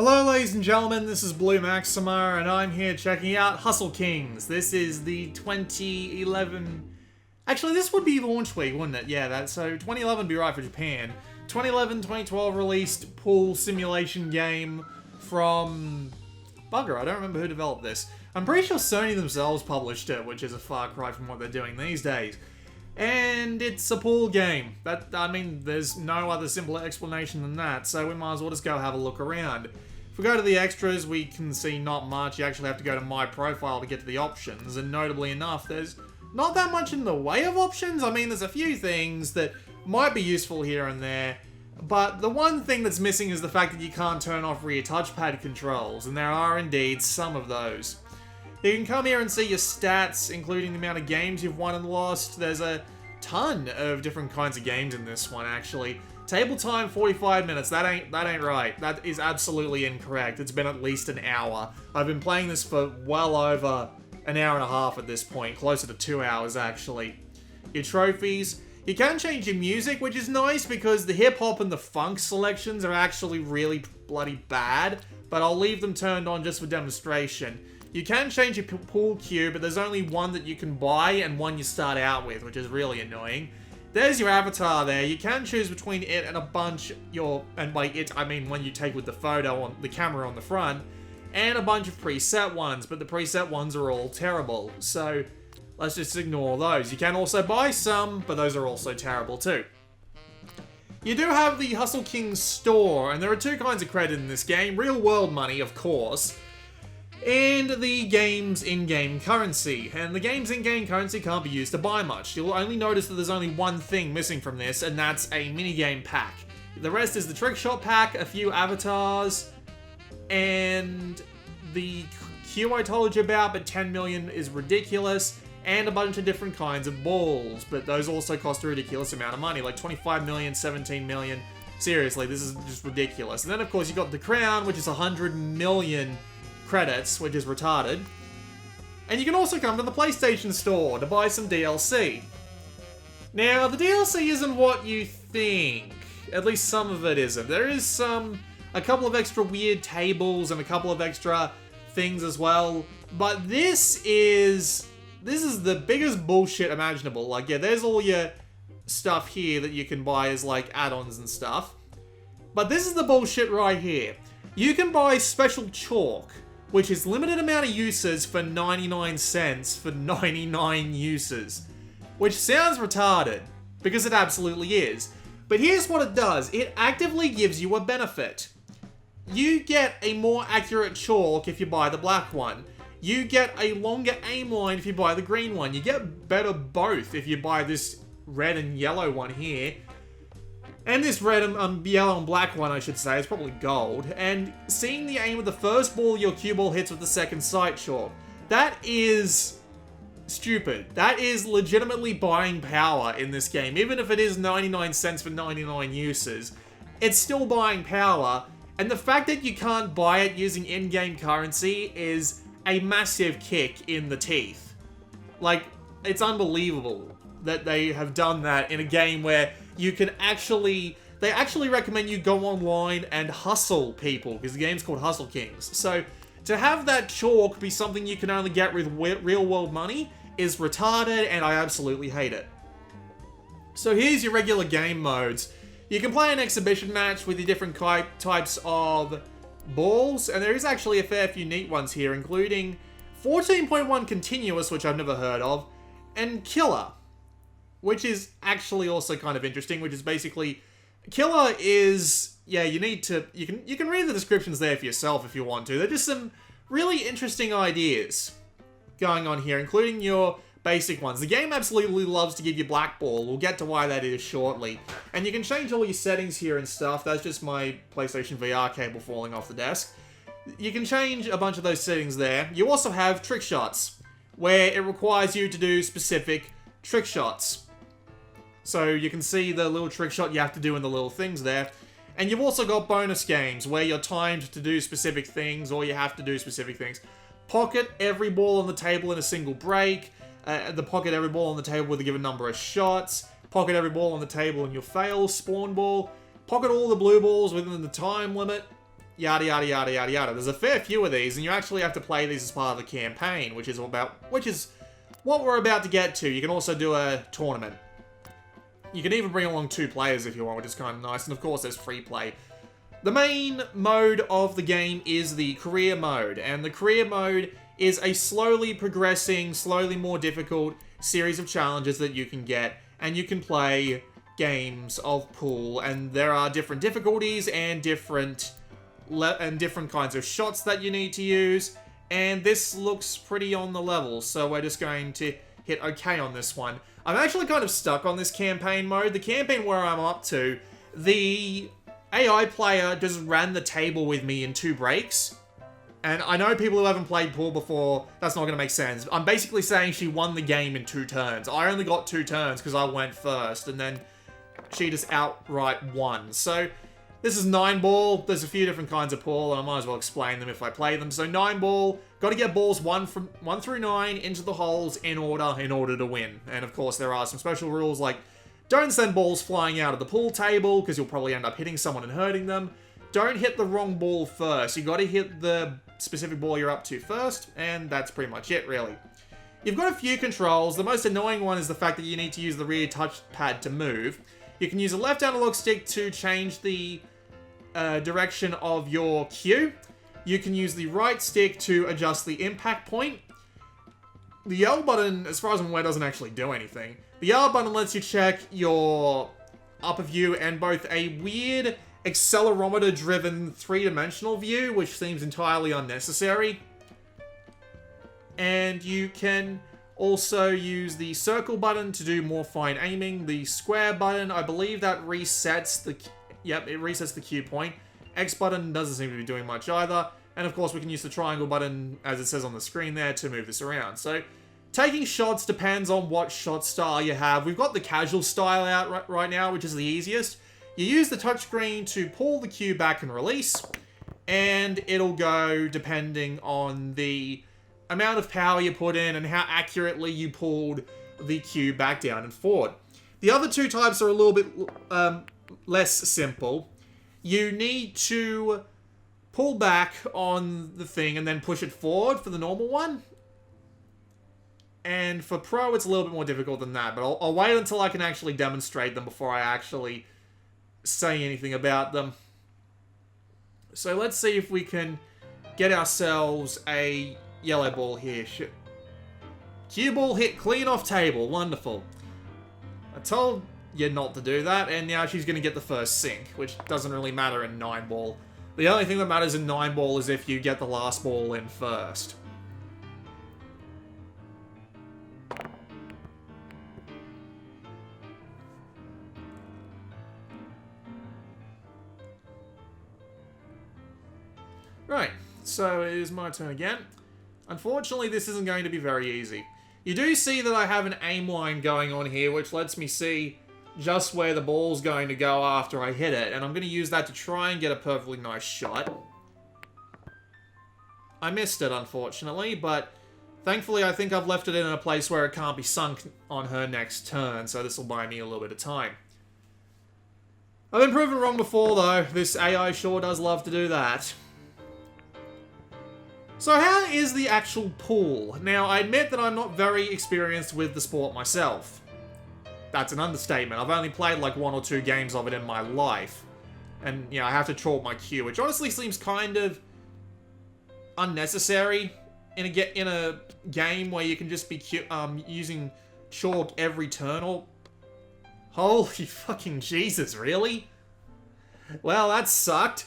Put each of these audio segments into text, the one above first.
Hello ladies and gentlemen, this is Blue Maxima and I'm here checking out Hustle Kings. This is the 2011... Actually, this would be launch week, wouldn't it? Yeah, so 2011 would be right for Japan. 2011-2012 released pool simulation game from... Bugger, I don't remember who developed this. I'm pretty sure Sony themselves published it, which is a far cry from what they're doing these days. And it's a pool game. There's no other simpler explanation than that, so we might as well just go have a look around. If we go to the extras, we can see not much. You actually have to go to My Profile to get to the options, and notably enough, there's not that much in the way of options. There's a few things that might be useful here and there, but the one thing that's missing is the fact that you can't turn off rear touchpad controls, and there are indeed some of those. You can come here and see your stats, including the amount of games you've won and lost. There's a ton of different kinds of games in this one, actually. Table time, 45 minutes. That ain't right. That is absolutely incorrect. It's been at least an hour. I've been playing this for well over an hour and a half at this point. Closer to 2 hours, actually. Your trophies. You can change your music, which is nice because the hip-hop and the funk selections are actually really bloody bad, but I'll leave them turned on just for demonstration. You can change your pool cue, but there's only one that you can buy and one you start out with, which is really annoying. There's your avatar there. You can choose between it and a bunch and by it I mean when you take with the photo on the camera on the front, and a bunch of preset ones, but the preset ones are all terrible. So let's just ignore those. You can also buy some, but those are also terrible too. You do have the Hustle Kings store, and there are two kinds of credit in this game. Real world money, of course, and the game's in-game currency. And the game's in-game currency can't be used to buy much. You'll only notice that there's only one thing missing from this, and that's a minigame pack. The rest is the trick shot pack, a few avatars, and the queue I told you about, but 10 million is ridiculous, and a bunch of different kinds of balls, but those also cost a ridiculous amount of money, like 25 million, 17 million. Seriously, this is just ridiculous. And then, of course, you got the crown, which is 100 million credits, which is retarded. And you can also come to the PlayStation Store to buy some DLC. Now, the DLC isn't what you think. At least some of it isn't. There is a couple of extra weird tables and a couple of extra things as well. But this is the biggest bullshit imaginable. Like, yeah, there's all your stuff here that you can buy as, like, add-ons and stuff. But this is the bullshit right here. You can buy special chalk, which is limited amount of uses for 99 cents for 99 uses. Which sounds retarded, because it absolutely is. But here's what it does. It actively gives you a benefit. You get a more accurate chalk if you buy the black one. You get a longer aim line if you buy the green one. You get better both if you buy this red and yellow one here. And this red and yellow and black one, I should say, is probably gold. And seeing the aim of the first ball your cue ball hits with the second sight chalk. That is stupid. That is legitimately buying power in this game. Even if it is 99 cents for 99 uses, it's still buying power. And the fact that you can't buy it using in-game currency is a massive kick in the teeth. Like, it's unbelievable that they have done that in a game where you can they actually recommend you go online and hustle people, because the game's called Hustle Kings. So, to have that chalk be something you can only get with real world money is retarded, and I absolutely hate it. So here's your regular game modes. You can play an exhibition match with your different types of balls, and there is actually a fair few neat ones here, including 14.1 Continuous, which I've never heard of, and Killer, which is actually also kind of interesting, which is basically... Killer is... Yeah, you can read the descriptions there for yourself if you want to. They're just some really interesting ideas going on here, including your basic ones. The game absolutely loves to give you black ball. We'll get to why that is shortly. And you can change all your settings here and stuff. That's just my PlayStation VR cable falling off the desk. You can change a bunch of those settings there. You also have trick shots, where it requires you to do specific trick shots. So you can see the little trick shot you have to do in the little things there. And you've also got bonus games, where you're timed to do specific things, or you have to do specific things. Pocket every ball on the table in a single break. Pocket every ball on the table with a given number of shots. Pocket every ball on the table and you'll fail. Spawn ball. Pocket all the blue balls within the time limit. yada yada yada yada yada. There's a fair few of these, and you actually have to play these as part of the campaign, which is what we're about to get to. You can also do a tournament. You can even bring along 2 players if you want, which is kind of nice, and of course there's free play. The main mode of the game is the career mode, and the career mode is a slowly progressing, slowly more difficult series of challenges that you can get, and you can play games of pool, and there are different difficulties and different kinds of shots that you need to use, and this looks pretty on the level, so we're just going to hit OK on this one. I'm actually kind of stuck on this campaign mode. The campaign where I'm up to, the AI player just ran the table with me in 2 breaks. And I know people who haven't played pool before, that's not going to make sense. I'm basically saying she won the game in 2 turns. I only got 2 turns because I went first, and then she just outright won. So, this is 9-ball. There's a few different kinds of pool, and I might as well explain them if I play them. So, 9-ball, got to get balls 1 through 9 into the holes in order to win. And of course, there are some special rules like don't send balls flying out of the pool table because you'll probably end up hitting someone and hurting them. Don't hit the wrong ball first. You got to hit the specific ball you're up to first, and that's pretty much it, really. You've got a few controls. The most annoying one is the fact that you need to use the rear touchpad to move. You can use a left analog stick to change the direction of your cue. You can use the right stick to adjust the impact point. The L button, as far as I'm aware, doesn't actually do anything. The R button lets you check your upper view and both a weird accelerometer-driven 3-dimensional view, which seems entirely unnecessary. And you can also use the circle button to do more fine aiming. The square button, I believe that resets the... Yep, it resets the cue point. X button doesn't seem to be doing much either. And of course, we can use the triangle button, as it says on the screen there, to move this around. So, taking shots depends on what shot style you have. We've got the casual style out right now, which is the easiest. You use the touchscreen to pull the cue back and release, and it'll go depending on the amount of power you put in and how accurately you pulled the cue back down and forward. The other 2 types are a little bit less simple. You need to pull back on the thing and then push it forward for the normal one. And for Pro, it's a little bit more difficult than that, but I'll wait until I can actually demonstrate them before I actually say anything about them. So let's see if we can get ourselves a yellow ball here. Cue ball hit clean off table. Wonderful. I told you not to do that, and now she's going to get the first sink, which doesn't really matter in 9-ball. The only thing that matters in 9-ball is if you get the last ball in first. Right, so it is my turn again. Unfortunately, this isn't going to be very easy. You do see that I have an aim line going on here, which lets me see just where the ball's going to go after I hit it, and I'm going to use that to try and get a perfectly nice shot. I missed it, unfortunately, but thankfully I think I've left it in a place where it can't be sunk on her next turn, so this will buy me a little bit of time. I've been proven wrong before, though. This AI sure does love to do that. So how is the actual pool? Now, I admit that I'm not very experienced with the sport myself. That's an understatement. I've only played like 1 or 2 games of it in my life. And, you know, I have to chalk my cue, which honestly seems kind of unnecessary in a game where you can just be using chalk every turn. Or holy fucking Jesus, really? Well, that sucked.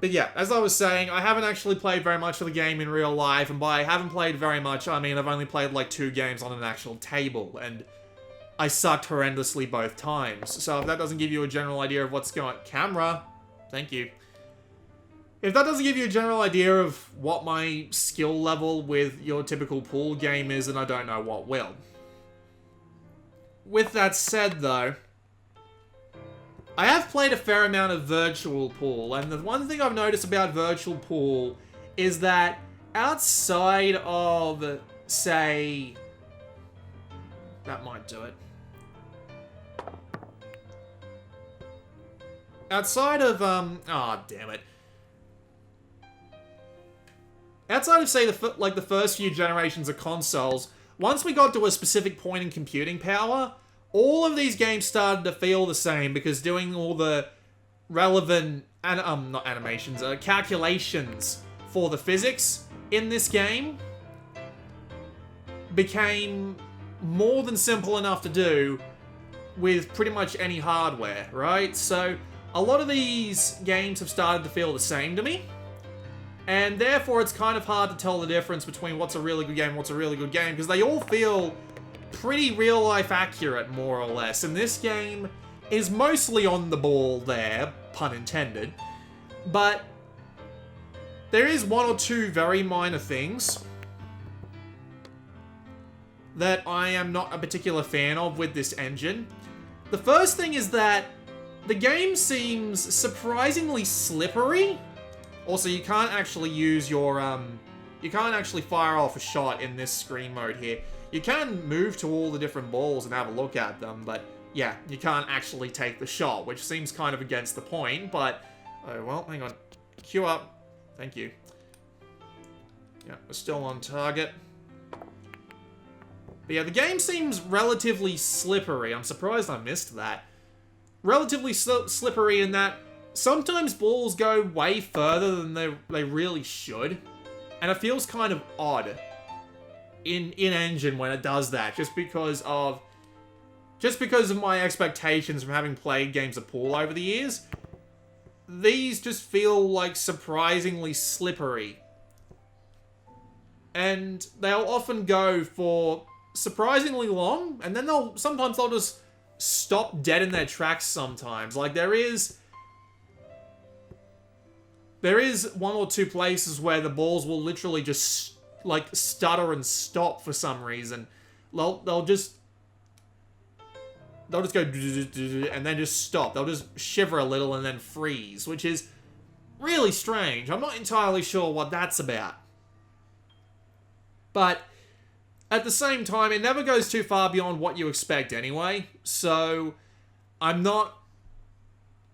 But yeah, as I was saying, I haven't actually played very much of the game in real life, and by haven't played very much, I mean I've only played like 2 games on an actual table, and I sucked horrendously both times. So if that doesn't give you a general idea of what's going on... Camera! Thank you. If that doesn't give you a general idea of what my skill level with your typical pool game is, then I don't know what will. With that said, though, I have played a fair amount of virtual pool, and the one thing I've noticed about virtual pool is that outside of, say... That might do it. outside of, oh, damn it. Outside of, say, the first few generations of consoles, once we got to a specific point in computing power, all of these games started to feel the same because doing all the relevant, not animations, calculations for the physics in this game became more than simple enough to do with pretty much any hardware, right? So, a lot of these games have started to feel the same to me. And therefore, it's kind of hard to tell the difference between what's a really good game and what's a really good game, because they all feel pretty real-life accurate, more or less. And this game is mostly on the ball there, pun intended. But there is one or two very minor things that I am not a particular fan of with this engine. The first thing is that the game seems surprisingly slippery. Also, you can't actually use your, you can't actually fire off a shot in this screen mode here. You can move to all the different balls and have a look at them, but yeah, you can't actually take the shot, which seems kind of against the point, but, oh, well, hang on. Queue up. Thank you. Yeah, we're still on target. But yeah, the game seems relatively slippery. I'm surprised I missed that. Relatively slippery in that sometimes balls go way further than they really should. And it feels kind of odd in engine when it does that, just because of my expectations from having played games of pool over the years. These just feel like surprisingly slippery. And they'll often go for surprisingly long, and then sometimes they'll just stop dead in their tracks sometimes. Like, there is one or two places where the balls will literally just, like, stutter and stop for some reason. They'll just go and then just stop. They'll just shiver a little and then freeze, which is really strange. I'm not entirely sure what that's about. But at the same time, it never goes too far beyond what you expect anyway. So I'm not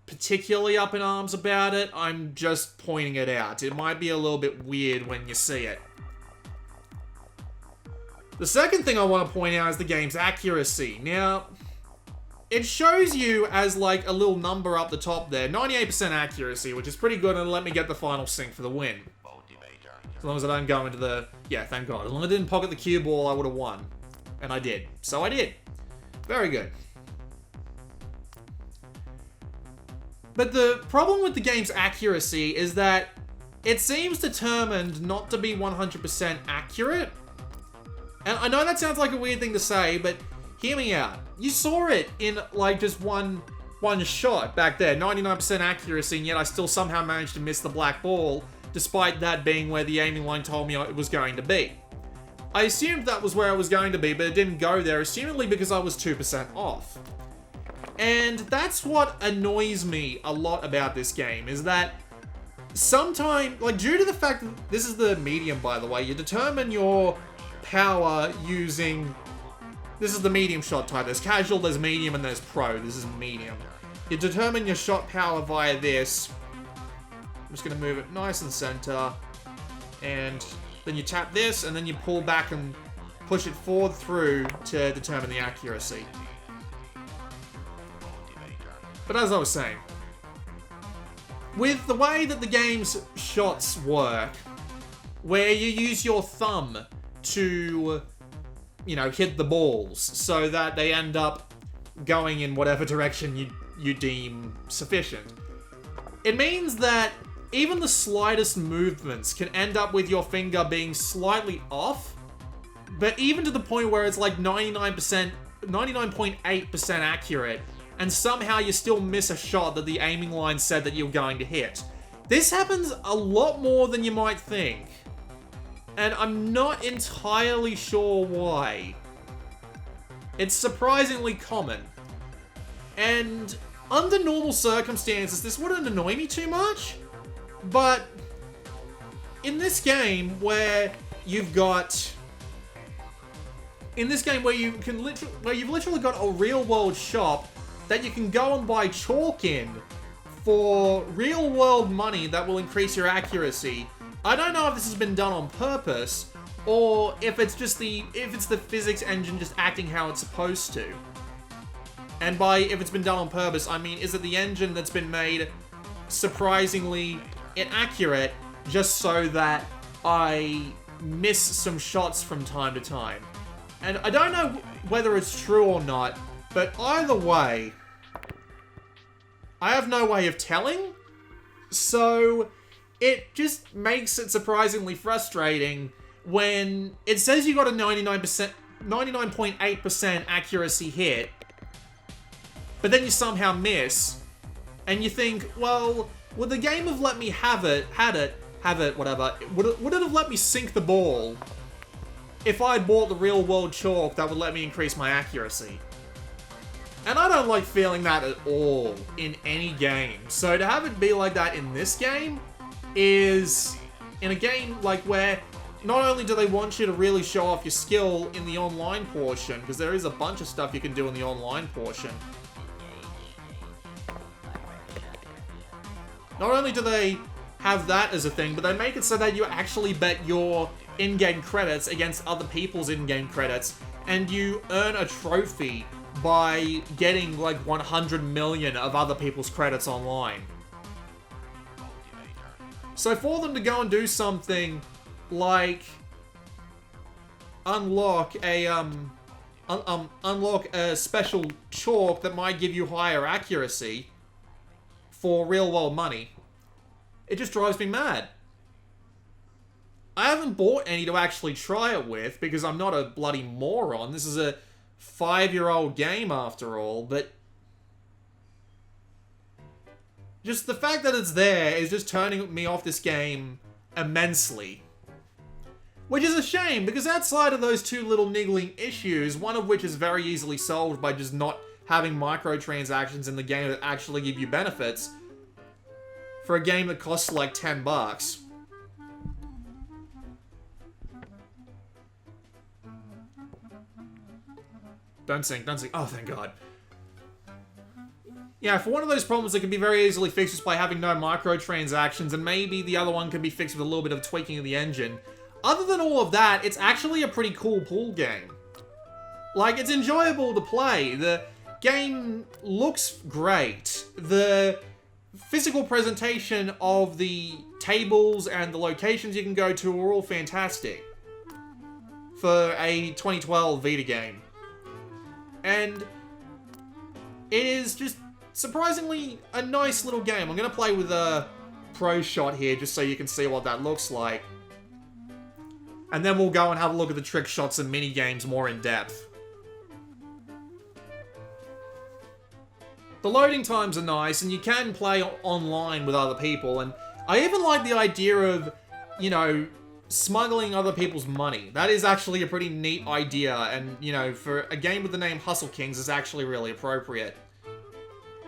particularly up in arms about it. I'm just pointing it out. It might be a little bit weird when you see it. The second thing I want to point out is the game's accuracy. Now, it shows you as like a little number up the top there, 98% accuracy, which is pretty good, and let me get the final sync for the win. As long as I don't go into the... Yeah, thank God. As long as I didn't pocket the cue ball, I would have won. And I did. So I did. Very good. But the problem with the game's accuracy is that it seems determined not to be 100% accurate. And I know that sounds like a weird thing to say, but hear me out. You saw it in, like, just one shot back there. 99% accuracy, and yet I still somehow managed to miss the black ball, despite that being where the aiming line told me it was going to be. I assumed that was where it was going to be, but it didn't go there, assumedly because I was 2% off. And that's what annoys me a lot about this game, is that sometimes, like, due to the fact that this is the medium, by the way, you determine your power using... This is the medium shot type. There's casual, there's medium, and there's pro. This is medium. You determine your shot power via this. I'm just going to move it nice and center. And then you tap this, and then you pull back and push it forward through to determine the accuracy. But as I was saying, with the way that the game's shots work, where you use your thumb to, you know, hit the balls so that they end up going in whatever direction you deem sufficient, it means that even the slightest movements can end up with your finger being slightly off, but even to the point where it's like 99.8% accurate, and somehow you still miss a shot that the aiming line said that you're going to hit. This happens a lot more than you might think, and I'm not entirely sure why. It's surprisingly common, and under normal circumstances, this wouldn't annoy me too much, but in this game where you've got... In this game where you've literally got a real-world shop that you can go and buy chalk in for real-world money that will increase your accuracy. I don't know if this has been done on purpose, or if it's just if it's the physics engine just acting how it's supposed to. And by if it's been done on purpose, I mean, is it the engine that's been made surprisingly inaccurate just so that I miss some shots from time to time? And I don't know whether it's true or not, but either way, I have no way of telling, so it just makes it surprisingly frustrating when it says you got a 99.8% accuracy hit, but then you somehow miss, and you think, well, would the game have let me have it, whatever, would it have let me sink the ball if I had bought the real-world chalk that would let me increase my accuracy? And I don't like feeling that at all in any game. So to have it be like that in this game is, in a game like where not only do they want you to really show off your skill in the online portion, because there is a bunch of stuff you can do in the online portion. Not only do they have that as a thing, but they make it so that you actually bet your in-game credits against other people's in-game credits, and you earn a trophy by getting like 100 million of other people's credits online. So for them to go and do something like unlock a special chalk that might give you higher accuracy for real-world money, it just drives me mad. I haven't bought any to actually try it with because I'm not a bloody moron. This is a 5-year-old game after all, but just the fact that it's there is just turning me off this game immensely. Which is a shame, because outside of those two little niggling issues, one of which is very easily solved by just not having microtransactions in the game that actually give you benefits, for a game that costs like $10. Don't sink, don't sink. Oh, thank God. Yeah, for one of those problems that can be very easily fixed just by having no microtransactions, and maybe the other one can be fixed with a little bit of tweaking of the engine. Other than all of that, it's actually a pretty cool pool game. Like, it's enjoyable to play. The game looks great. The physical presentation of the tables and the locations you can go to are all fantastic for a 2012 Vita game. And it is just surprisingly a nice little game. I'm going to play with a pro shot here just so you can see what that looks like. And then we'll go and have a look at the trick shots and mini games more in depth. The loading times are nice, and you can play online with other people, and I even like the idea of, you know, smuggling other people's money. That is actually a pretty neat idea, and, you know, for a game with the name Hustle Kings is actually really appropriate.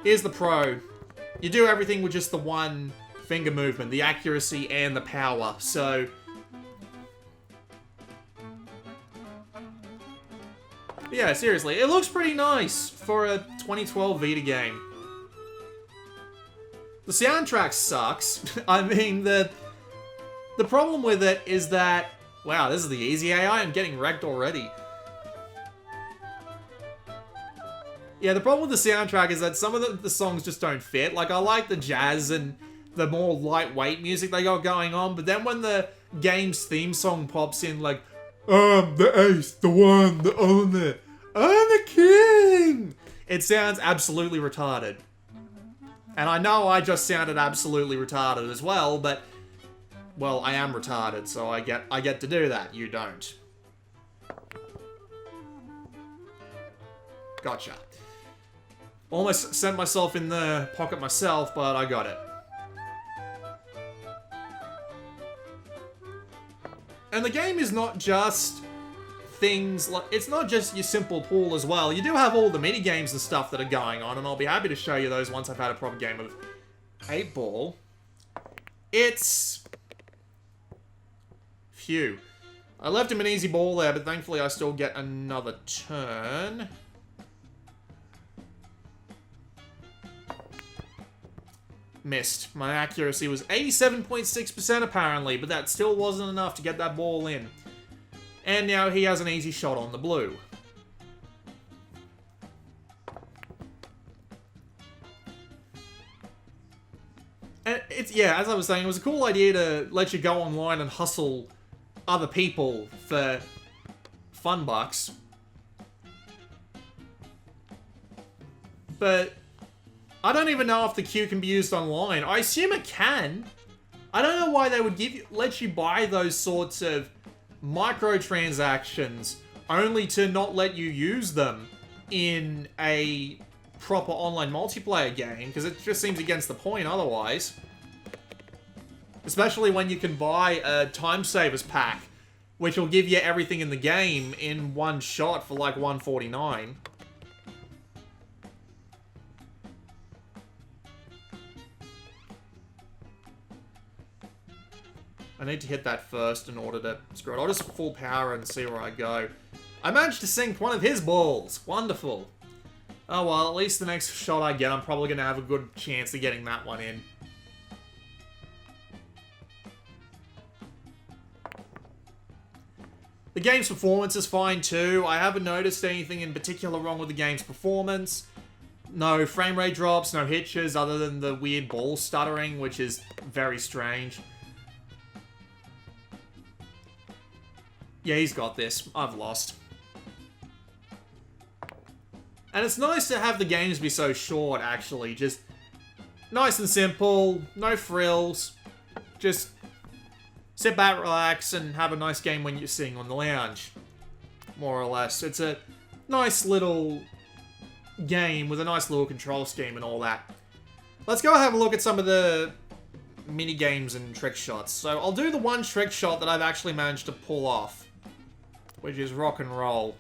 Here's the pro. You do everything with just the one finger movement, the accuracy and the power, so yeah, seriously, it looks pretty nice for a 2012 Vita game. The soundtrack sucks. I mean, the problem with it is that, wow, this is the easy AI, I'm getting wrecked already. Yeah, the problem with the soundtrack is that some of the songs just don't fit. Like, I like the jazz and the more lightweight music they got going on, but then when the game's theme song pops in, like, I'm the ace, the one, the only, I'm the king! It sounds absolutely retarded. And I know I just sounded absolutely retarded as well, but, well, I am retarded, so I get to do that. You don't. Gotcha. Almost sent myself in the pocket myself, but I got it. And the game is not just things like, it's not just your simple pool as well. You do have all the mini games and stuff that are going on, and I'll be happy to show you those once I've had a proper game of 8-ball. It's... Phew. I left him an easy ball there, but thankfully I still get another turn. missed. My accuracy was 87.6% apparently, but that still wasn't enough to get that ball in. And now he has an easy shot on the blue. And it's, yeah, as I was saying, it was a cool idea to let you go online and hustle other people for fun bucks. But I don't even know if the queue can be used online. I assume it can. I don't know why they would let you buy those sorts of microtransactions only to not let you use them in a proper online multiplayer game, because it just seems against the point otherwise. Especially when you can buy a Time Savers pack, which will give you everything in the game in one shot for like $149. I need to hit that first in order to screw it. I'll just full power and see where I go. I managed to sink one of his balls. Wonderful. Oh well, at least the next shot I get, I'm probably going to have a good chance of getting that one in. The game's performance is fine too. I haven't noticed anything in particular wrong with the game's performance. No frame rate drops, no hitches, other than the weird ball stuttering, which is very strange. Yeah, he's got this. I've lost. And it's nice to have the games be so short, actually. Just nice and simple, no frills. Just sit back, relax, and have a nice game when you're sitting on the lounge. More or less. It's a nice little game with a nice little control scheme and all that. Let's go have a look at some of the mini games and trick shots. So I'll do the one trick shot that I've actually managed to pull off, which is rock and roll.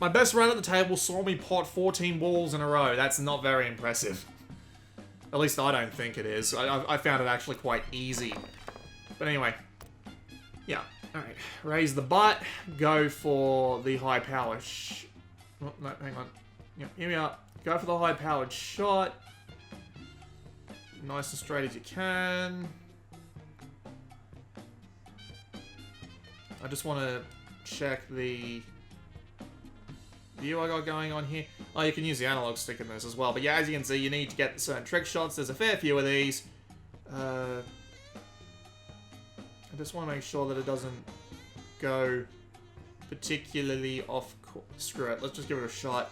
My best run at the table saw me pot 14 balls in a row. That's not very impressive. At least I don't think it is. I found it actually quite easy. But anyway. Yeah. Alright. Raise the butt. Go for the high-powered oh, no, hang on. Yeah, here we are. Go for the high-powered shot. Nice and straight as you can. I just want to check the view I got going on here. Oh, you can use the analog stick in this as well. But yeah, as you can see, you need to get certain trick shots. There's a fair few of these. I just want to make sure that it doesn't go particularly off course. Screw it. Let's just give it a shot.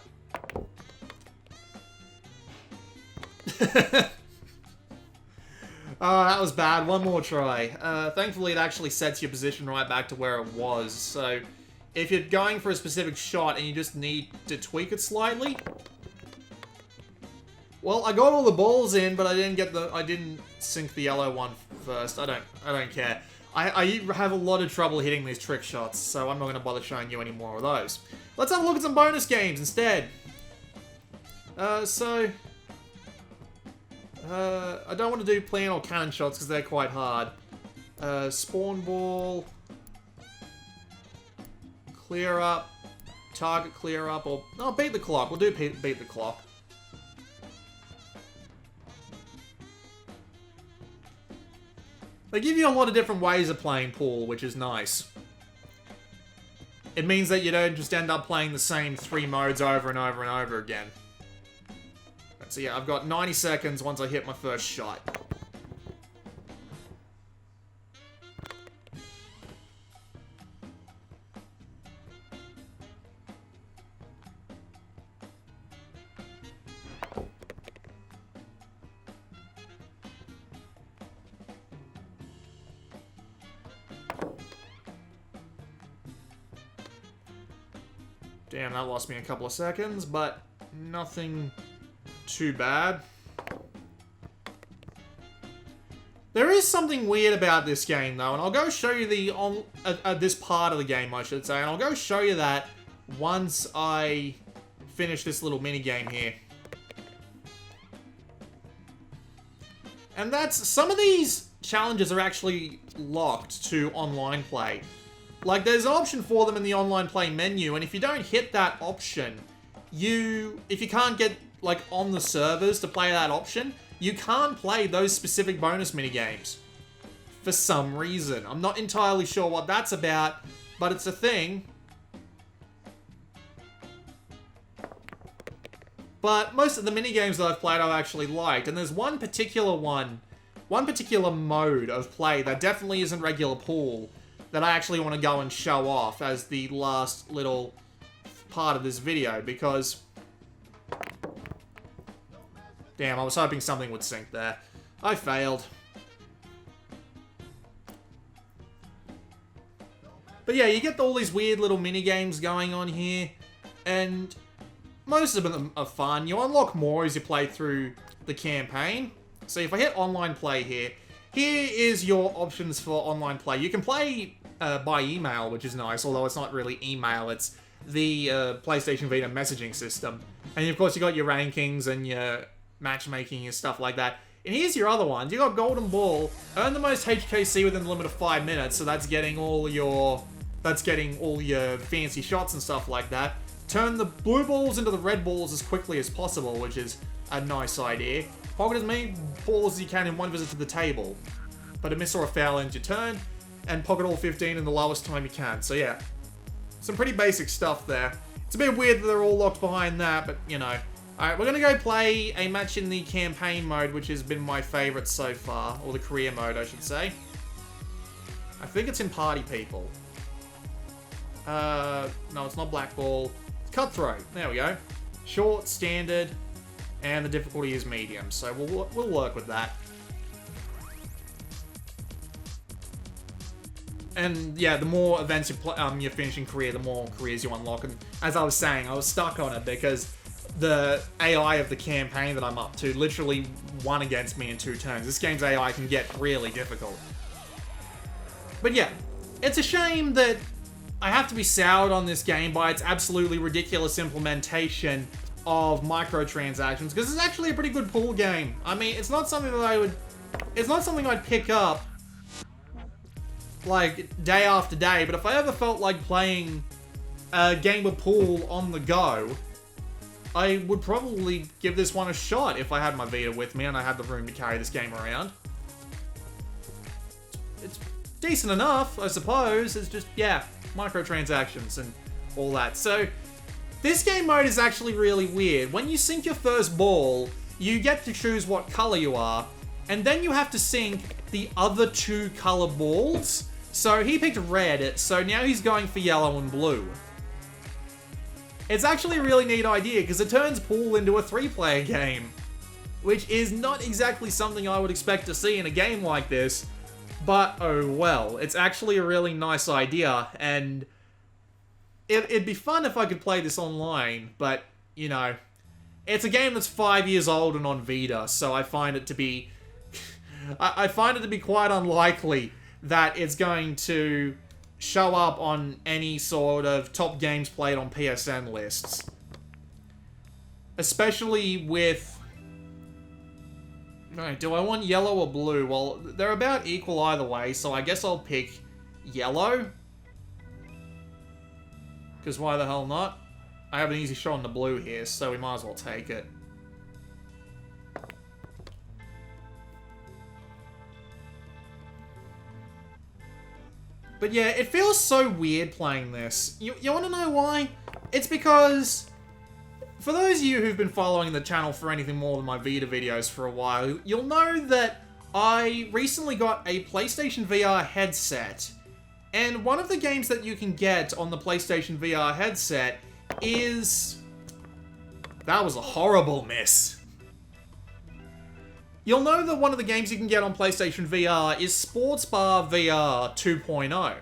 Oh, that was bad. One more try. Thankfully, it actually sets your position right back to where it was. So, if you're going for a specific shot and you just need to tweak it slightly... Well, I got all the balls in, but I didn't sink the yellow one first. I don't care. I have a lot of trouble hitting these trick shots, so I'm not going to bother showing you any more of those. Let's have a look at some bonus games instead. I don't want to do plan or cannon shots because they're quite hard. Spawn ball, clear up, target clear up, or no, beat the clock. We'll do beat the clock. They give you a lot of different ways of playing pool, which is nice. It means that you don't just end up playing the same 3 modes over and over and over again. So yeah, I've got 90 seconds once I hit my first shot. Damn, that lost me a couple of seconds, but nothing too bad. There is something weird about this game, though, and I'll go show you this part of the game, I should say, and I'll go show you that once I finish this little mini game here. And that's, some of these challenges are actually locked to online play. Like, there's an option for them in the online play menu, and if you don't hit that option, if you can't get like, on the servers to play that option, you can't play those specific bonus minigames. For some reason. I'm not entirely sure what that's about, but it's a thing. But most of the minigames that I've played I've actually liked, and there's one particular mode of play that definitely isn't regular pool that I actually want to go and show off as the last little part of this video, because... Damn, I was hoping something would sync there. I failed. But yeah, you get all these weird little mini-games going on here, and most of them are fun. You unlock more as you play through the campaign. So if I hit online play here is your options for online play. You can play by email, which is nice, although it's not really email, it's the PlayStation Vita messaging system. And of course you got your rankings and your matchmaking and stuff like that. And here's your other ones. You got Golden Ball, earn the most HKC within the limit of 5 minutes, so that's getting all your fancy shots and stuff like that. Turn the blue balls into the red balls as quickly as possible, which is a nice idea. Pocket as many balls as you can in one visit to the table, but a miss or a foul ends your turn, and pocket all 15 in the lowest time you can. So yeah, some pretty basic stuff there. It's a bit weird that they're all locked behind that, but you know. Alright, we're gonna go play a match in the campaign mode, which has been my favourite so far, or the career mode, I should say. I think it's in Party People. No, it's not Black Ball. It's Cutthroat. There we go. Short, standard, and the difficulty is medium, so we'll work with that. And yeah, the more events you finish in career, the more careers you unlock. And as I was saying, I was stuck on it because the AI of the campaign that I'm up to literally won against me in 2 turns. This game's AI can get really difficult. But yeah, it's a shame that I have to be soured on this game by its absolutely ridiculous implementation of microtransactions, because it's actually a pretty good pool game. I mean, it's not something that it's not something I'd pick up like day after day, but if I ever felt like playing a game of pool on the go, I would probably give this one a shot if I had my Vita with me and I had the room to carry this game around. It's decent enough, I suppose. It's just, yeah, microtransactions and all that. So, this game mode is actually really weird. When you sink your first ball, you get to choose what color you are, and then you have to sink the other 2 color balls. So he picked red, so now he's going for yellow and blue. It's actually a really neat idea, because it turns pool into a 3-player game, which is not exactly something I would expect to see in a game like this, but oh well. It's actually a really nice idea, and it'd be fun if I could play this online, but, you know, it's a game that's 5 years old and on Vita, so I find it to be... I find it to be quite unlikely that it's going to show up on any sort of top games played on PSN lists. Especially with... Alright, do I want yellow or blue? Well, they're about equal either way, so I guess I'll pick yellow. Because why the hell not? I have an easy shot on the blue here, so we might as well take it. But yeah, it feels so weird playing this. You want to know why? It's because, for those of you who've been following the channel for anything more than my Vita videos for a while, you'll know that I recently got a PlayStation VR headset. And one of the games that you can get on the PlayStation VR headset is... That was a horrible miss. You'll know that one of the games you can get on PlayStation VR is Sports Bar VR 2.0,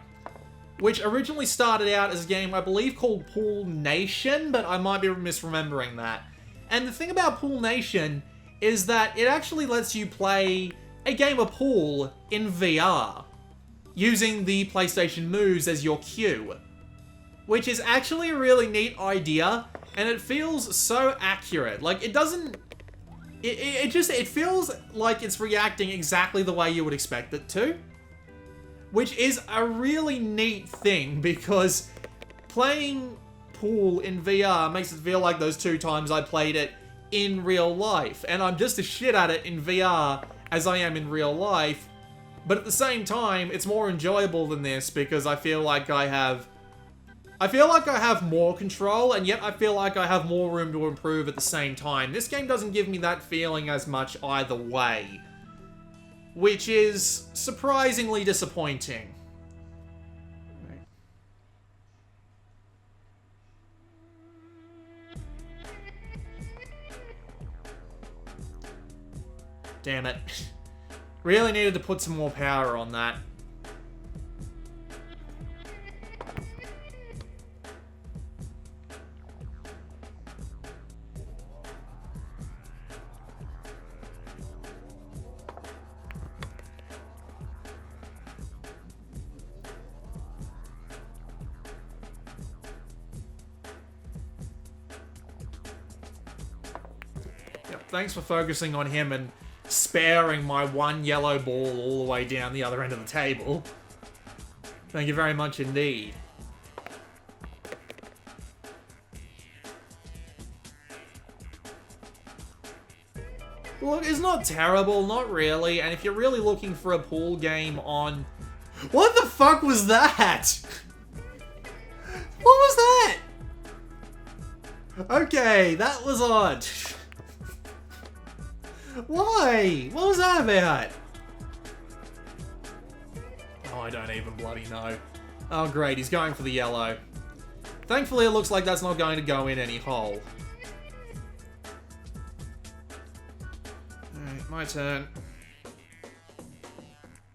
which originally started out as a game I believe called Pool Nation, but I might be misremembering that. And the thing about Pool Nation is that it actually lets you play a game of pool in VR, using the PlayStation moves as your cue, which is actually a really neat idea, and it feels so accurate. Like, it doesn't... It feels like it's reacting exactly the way you would expect it to, which is a really neat thing, because playing pool in VR makes it feel like those 2 times I played it in real life. And I'm just as shit at it in VR as I am in real life. But at the same time, it's more enjoyable than this because I feel like I have more control, and yet I feel like I have more room to improve at the same time. This game doesn't give me that feeling as much either way, which is surprisingly disappointing. Damn it. Really needed to put some more power on that. Yep, thanks for focusing on him and sparing my one yellow ball all the way down the other end of the table. Thank you very much indeed. Look, it's not terrible, not really, and if you're really looking for a pool game on... What the fuck was that? What was that? Okay, that was odd. Why? What was that about? Oh, I don't even bloody know. Oh, great. He's going for the yellow. Thankfully, it looks like that's not going to go in any hole. Alright, my turn.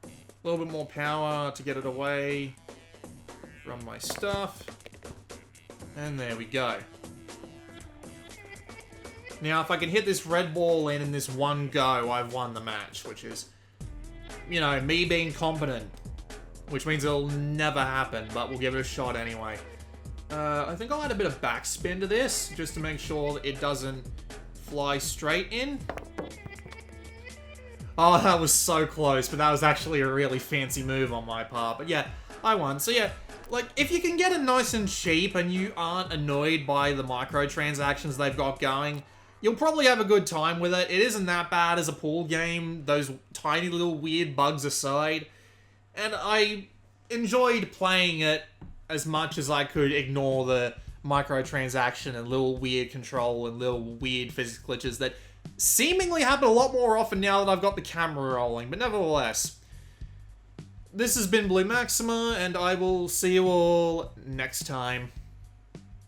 A little bit more power to get it away from my stuff. And there we go. Now, if I can hit this red ball in this one go, I've won the match, which is, you know, me being competent. Which means it'll never happen, but we'll give it a shot anyway. I think I'll add a bit of backspin to this, just to make sure that it doesn't fly straight in. Oh, that was so close, but that was actually a really fancy move on my part. But yeah, I won. So yeah, like, if you can get it nice and cheap and you aren't annoyed by the microtransactions they've got going, you'll probably have a good time with it. It isn't that bad as a pool game, those tiny little weird bugs aside. And I enjoyed playing it as much as I could ignore the microtransaction and little weird control and little weird physics glitches that seemingly happen a lot more often now that I've got the camera rolling. But nevertheless, this has been Blue Maxima, and I will see you all next time.